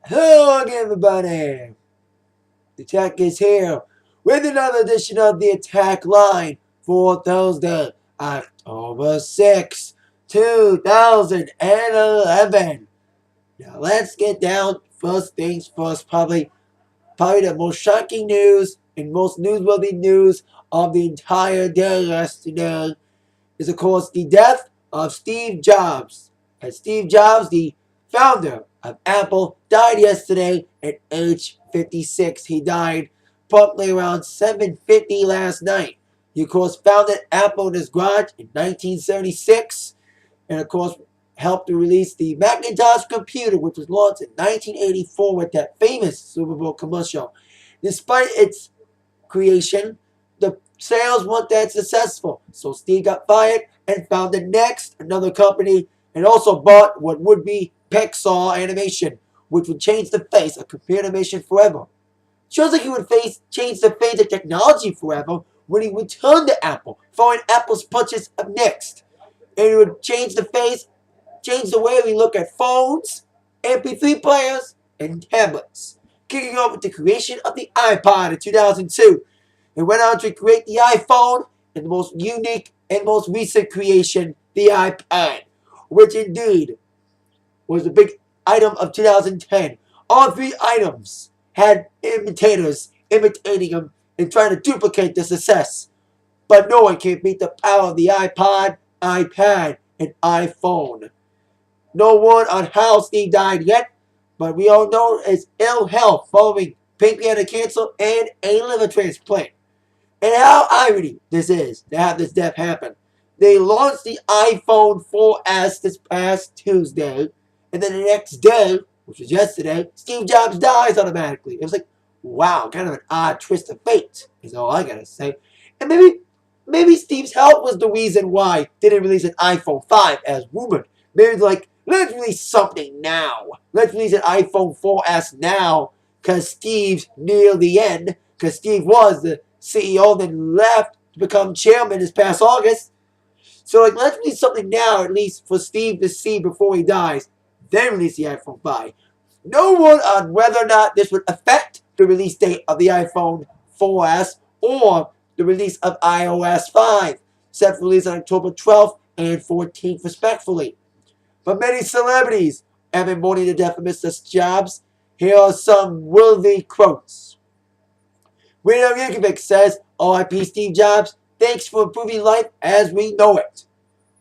Hello again, everybody. The Tech is here with another edition of the Atakline for Thursday, October 6, 2011. Now let's get down. First things first, probably the most shocking news and most newsworthy news of the entire day yesterday is, of course, the death of Steve Jobs. And Steve Jobs, the founder of Apple, died yesterday at age 56. He died promptly around 7:50 last night. He, of course, founded Apple in his garage in 1976 and, of course, helped to release the Macintosh computer, which was launched in 1984 with that famous Super Bowl commercial. Despite its creation, the sales weren't that successful. So Steve got fired and founded Next, another company, and also bought what would be Pixar Animation, which would change the face of computer animation forever. Shows like he would change the face of technology forever when he returned to Apple, following Apple's purchase of Next. And it would change the way we look at phones, MP3 players, and tablets. Kicking off with the creation of the iPod in 2002. It went on to create the iPhone and the most unique and most recent creation, the iPad, which indeed was the big item of 2010. All three items had imitators imitating them and trying to duplicate the success. But no one can beat the power of the iPod, iPad, and iPhone. No word on how Steve died yet, but we all know it's ill health following pancreatic cancer and a liver transplant. And how irony this is to have this death happen. They launched the iPhone 4S this past Tuesday, and then the next day, which was yesterday, Steve Jobs dies automatically. It was like, wow, kind of an odd twist of fate, is all I gotta say. And maybe Steve's health was the reason why they didn't release an iPhone 5 as rumored. Maybe like, let's release something now. Let's release an iPhone 4S now, because Steve's near the end, because Steve was the CEO, then left to become chairman this past August. So, like, let's release something now, at least for Steve to see before he dies. Then release the iPhone 5. No one on whether or not this would affect the release date of the iPhone 4S or the release of iOS 5, set for release on October 12th and 14th, respectfully. But many celebrities have been mourning the death of Mr. Jobs. Here are some worthy quotes. Reno Yukovic says, R.I.P. Steve Jobs, thanks for improving life as we know it.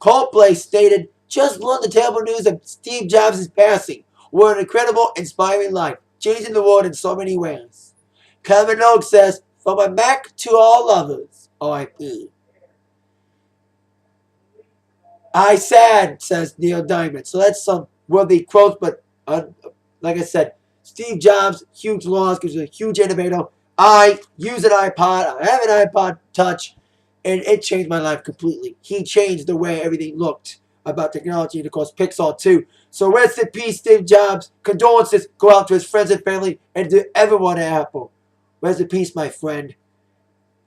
Coldplay stated, just learned the terrible news of Steve Jobs' passing. What an incredible, inspiring life, changing the world in so many ways. Kevin Oak says, from a Mac to all others, R.I.P. I sad, says Neil Diamond. So that's some worthy quotes, but like I said, Steve Jobs, huge loss, because he was a huge innovator. I use an iPod. I have an iPod Touch, and it changed my life completely. He changed the way everything looked about technology, and of course, Pixar too. So rest in peace, Steve Jobs. Condolences go out to his friends and family, and to everyone at Apple. Rest in peace, my friend.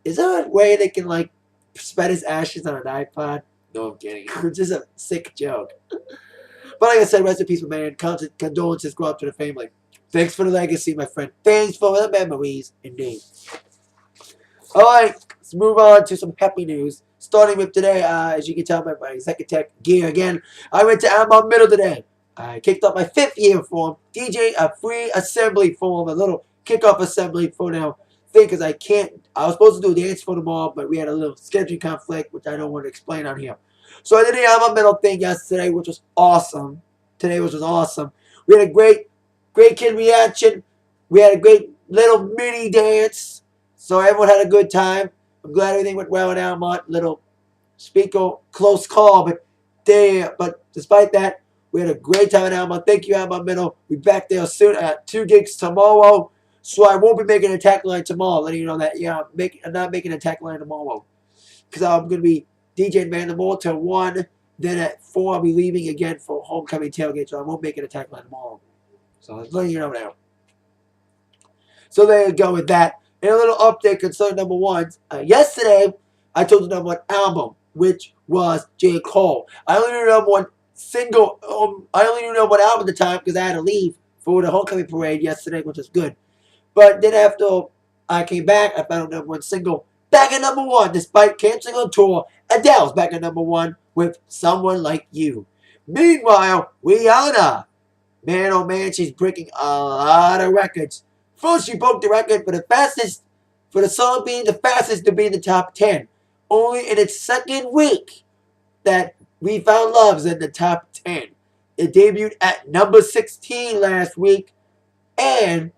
Is there a way they can, like, spread his ashes on an iPod? No, I'm kidding. It's just a sick joke. But like I said, rest in peace, my man. Condolences go out to the family. Thanks for the legacy, my friend. Thanks for the memories, indeed. Alright, let's move on to some happy news. Starting with today, as you can tell by my Executech gear again, I went to Almont Middle today. I kicked off my 5th year form, DJ a free assembly form, a little kickoff assembly for now thing, because I was supposed to do a dance for tomorrow, but we had a little scheduling conflict, which I don't want to explain on here. So I did the Almont Middle thing yesterday, which was awesome. Today, which was awesome. We had a great kid reaction. We had a great little mini dance. So everyone had a good time. I'm glad everything went well in Almont. Little speaker, close call, but despite that, we had a great time in Almont. Thank you, Almont Middle. We'll be back there soon at 2 gigs tomorrow. So I won't be making an Atakline tomorrow. Letting you know that, yeah, I'm not making an Atakline tomorrow. Because I'm going to be DJing Vandermore till 1. Then at 4, I'll be leaving again for homecoming tailgate. So I won't make an Atakline tomorrow. So I'm letting you know now. So there you go with that. And a little update concerning number 1. Yesterday, I told you number 1 album, which was J. Cole. I only knew number 1 single. I only knew number 1 album at the time because I had to leave for the homecoming parade yesterday, which was good. But then after I came back, I found a #1 single. Back at #1, despite canceling on tour, Adele's back at #1 with Someone Like You. Meanwhile, Rihanna. Man, oh man, she's breaking a lot of records. First, she broke the record for the song being the fastest to be in the top 10. Only in its second week that We Found Love's in the top 10. It debuted at number 16 last week, and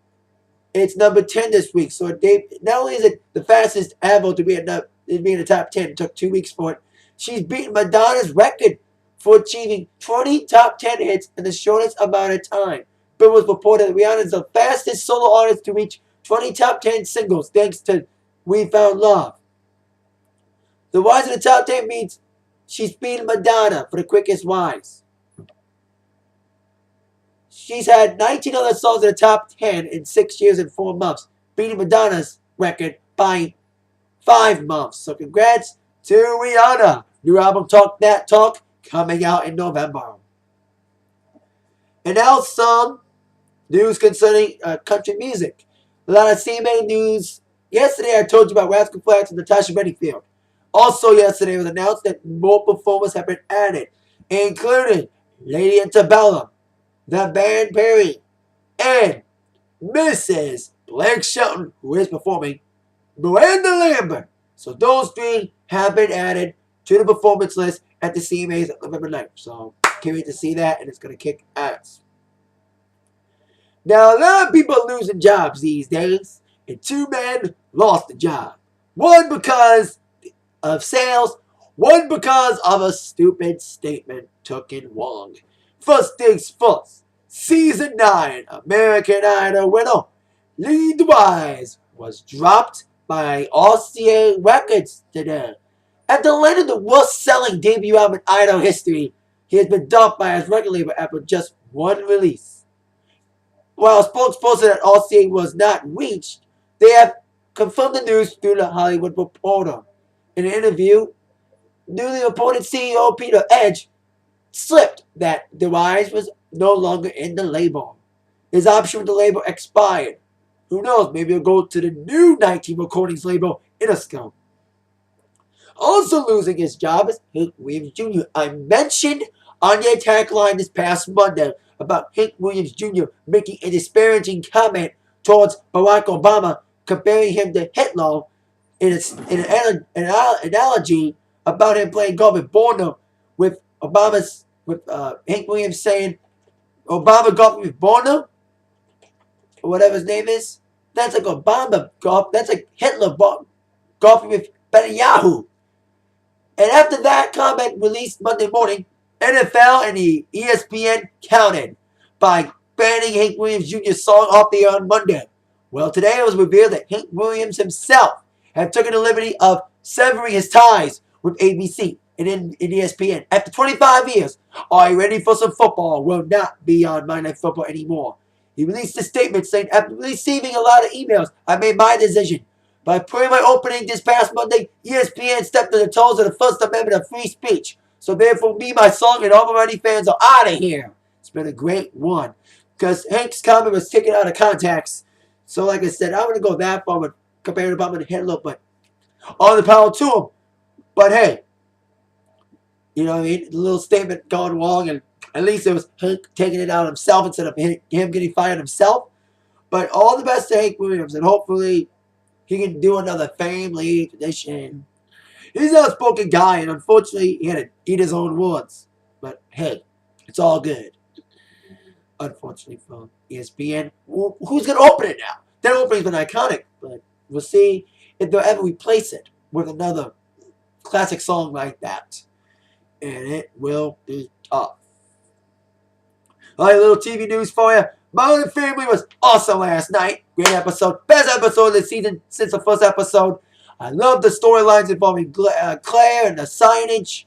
it's number 10 this week. So not only is it the fastest ever to be in the top 10, it took 2 weeks for it. She's beaten Madonna's record for achieving 20 top 10 hits in the shortest amount of time. Billboard reported that Rihanna is the fastest solo artist to reach 20 top 10 singles thanks to We Found Love. The rise in the top 10 means she's beaten Madonna for the quickest rise. She's had 19 other songs in the top 10 in 6 years and 4 months, beating Madonna's record by 5 months. So congrats to Rihanna. New album Talk That Talk coming out in November. And now some news concerning country music. A lot of CMA news. Yesterday I told you about Rascal Flatts and Natasha Bedingfield. Also yesterday it was announced that more performers have been added, including Lady Antebellum, The Band Perry, and Mrs. Blake Shelton, who is performing, Miranda Lambert. So those 3 have been added to the performance list at the CMAs at November 9th. So can't wait to see that, and it's going to kick ass. Now, a lot of people are losing jobs these days, and 2 men lost a job. One because of sales, one because of a stupid statement taken wrong. First things first, Season 9 American Idol winner Dewyze was dropped by RCA Records today. After landing the worst-selling debut album in Idol history, he has been dumped by his record label after just 1 release. While a spokesperson at RCA was not reached, they have confirmed the news through the Hollywood Reporter. In an interview, newly appointed CEO Peter Edge slipped that Dewyze was no longer in the label. His option with the label expired. Who knows, maybe he'll go to the new 19 Recordings label, Interscope. Also losing his job is Hank Williams Jr. I mentioned on the Atakline this past Monday about Hank Williams Jr. making a disparaging comment towards Barack Obama, comparing him to Hitler in an analogy about him playing golf with Bono, with Hank Williams saying Obama golfing with Bono, or whatever his name is. That's like Obama golf. That's like Hitler golfing with Netanyahu. And after that comment released Monday morning, NFL and the ESPN countered by banning Hank Williams Jr.'s song off the air on Monday. Well, today it was revealed that Hank Williams himself had taken the liberty of severing his ties with ABC and ESPN. After 25 years, Are You Ready for Some Football will not be on Monday Night Football anymore. He released a statement saying, after receiving a lot of emails, I made my decision. By putting my opening this past Monday, ESPN stepped on the toes of the First Amendment of free speech. So therefore, me, my song, and all my Money fans are out of here. It's been a great one. Because Hank's comment was taken out of context. So like I said, I'm going to go that far with comparing Obama to Hitler, but all the power to him. But hey, you know what I mean? The little statement gone wrong, and at least it was Hank taking it out himself instead of him getting fired himself. But all the best to Hank Williams, and hopefully he can do another family tradition. He's an outspoken guy, and unfortunately, he had to eat his own words. But hey, it's all good. Unfortunately for ESPN, who's going to open it now? That opening's been iconic, but we'll see if they'll ever replace it with another classic song like that. And it will be tough. All right, little TV news for you. Modern Family was awesome last night. Great episode. Best episode of the season since the first episode. I love the storylines involving Claire and the signage.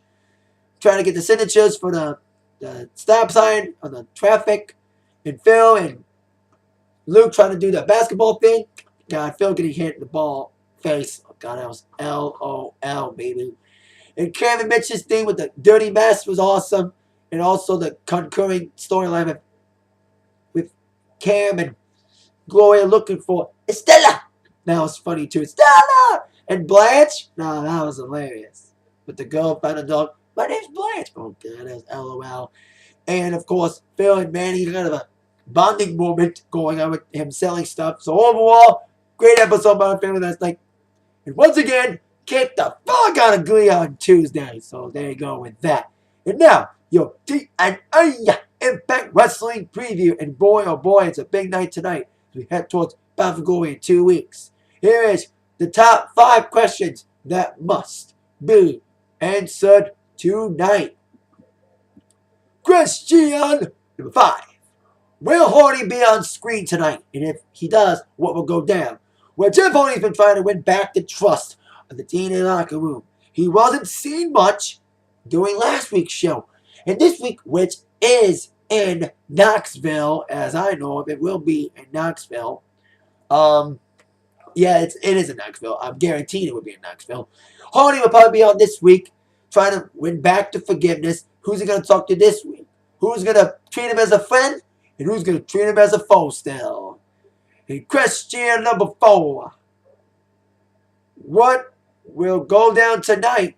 Trying to get the signatures for the stop sign on the traffic. And Phil and Luke trying to do the basketball thing. God, Phil getting hit in the ball face. Oh, God, that was LOL, baby. And Kevin Mitch's thing with the dirty mess was awesome. And also the concurring storyline with Cam and Gloria looking for Estella. That was funny too. Estella! And Blanche? No, that was hilarious. But the girl found a dog. My name's Blanche. Oh, God, that's LOL. And, of course, Phil and Manny, kind of a bonding moment going on with him selling stuff. So, overall, great episode about Family last night. And once again, kicked the fuck out of Glee on Tuesday. So, there you go with that. And now, your TNA Impact Wrestling preview. And boy, oh boy, it's a big night tonight as we head towards Bound for Glory in 2 weeks. Here is the top 5 questions that must be answered tonight. Question number 5. Will Hardy be on screen tonight? And if he does, what will go down? Well, Jeff Hardy's been trying to win back the trust of the TNA locker room. He wasn't seen much during last week's show. And this week, which is in Knoxville, as I know of, it will be in Knoxville. Yeah, it is in Knoxville. I'm guaranteed it will be in Knoxville. Hardy will probably be on this week, trying to win back the forgiveness. Who's he going to talk to this week? Who's going to treat him as a friend? And who's going to treat him as a foe still? And question number 4. What will go down tonight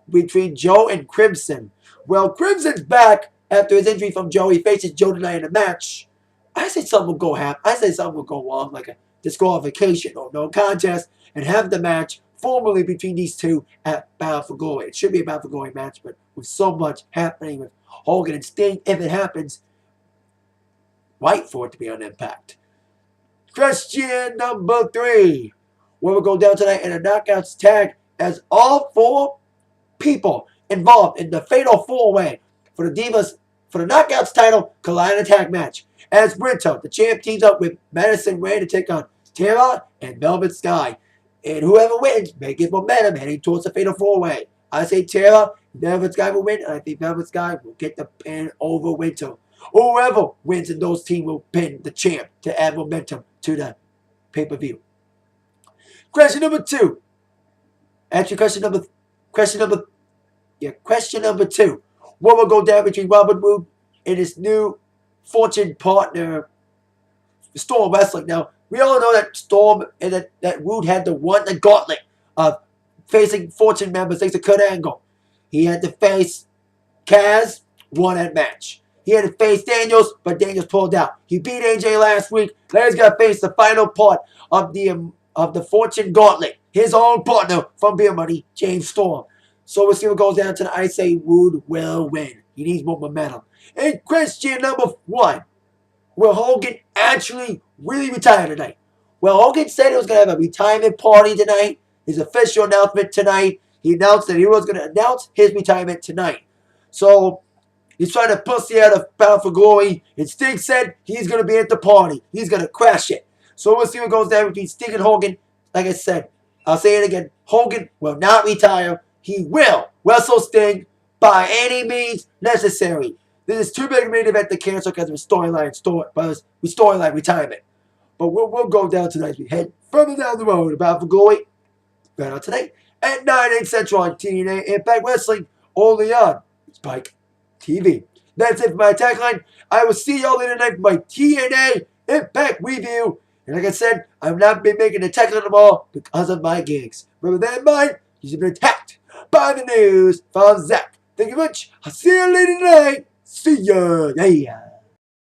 between Joe and Crimson? Well, Crimson's back after his injury from Joe. He faces Joe tonight in a match. I say something will go wrong, like a disqualification or no contest, and have the match formally between these two at Bound for Glory. It should be a Bound for Glory match, but with so much happening with Hogan and Sting, if it happens, wait for it to be on Impact. Question number 3. What will go down tonight in a Knockouts tag as all 4 people involved in the Fatal 4-Way for the Divas, for the Knockouts title, collide in a tag match. As Brito, the champ, teams up with Madison Rayne to take on Tara and Velvet Sky. And whoever wins may get momentum heading towards the Fatal 4-Way. I say Tara, Velvet Sky will win, and I think Velvet Sky will get the pin over Winter. Whoever wins in those teams will pin the champ to add momentum to the pay-per-view. Question number 2. Actually, question number 2. What will go down between Robert Roode and his new fortune partner, Storm Wrestling? Now, we all know that Storm and that Roode had to won the gauntlet of facing fortune members thanks to Kurt Angle. He had to face Kaz, won that match. He had to face Daniels, but Daniels pulled out. He beat AJ last week. Now he's got to face the final part of the Fortune Gauntlet. His own partner from Beer Money, James Storm. So we'll see what goes down tonight. I say Roode will win. He needs more momentum. And question number 1. Will Hogan actually really retire tonight? Well, Hogan said he was going to have a retirement party tonight. His official announcement tonight. He announced that he was going to announce his retirement tonight. So he's trying to pussy out of Bound for Glory. And Sting said he's going to be at the party. He's going to crash it. So we'll see what goes down between Sting and Hogan. Like I said, I'll say it again. Hogan will not retire. He will wrestle Sting by any means necessary. This is too big a main event to cancel because of his storyline retirement. But we'll go down tonight as we head further down the road. Bound for Glory right on tonight at 9, 8 Central on TNA Impact Wrestling, only on Spike TV. That's it for my Atakline. I will see y'all later tonight for my TNA Impact review. And like I said, I've not been making a Atakline tomorrow because of my gigs. Remember that in mind, you've been attacked by the news from Zach. Thank you much. I'll see you later tonight. See ya. Yeah.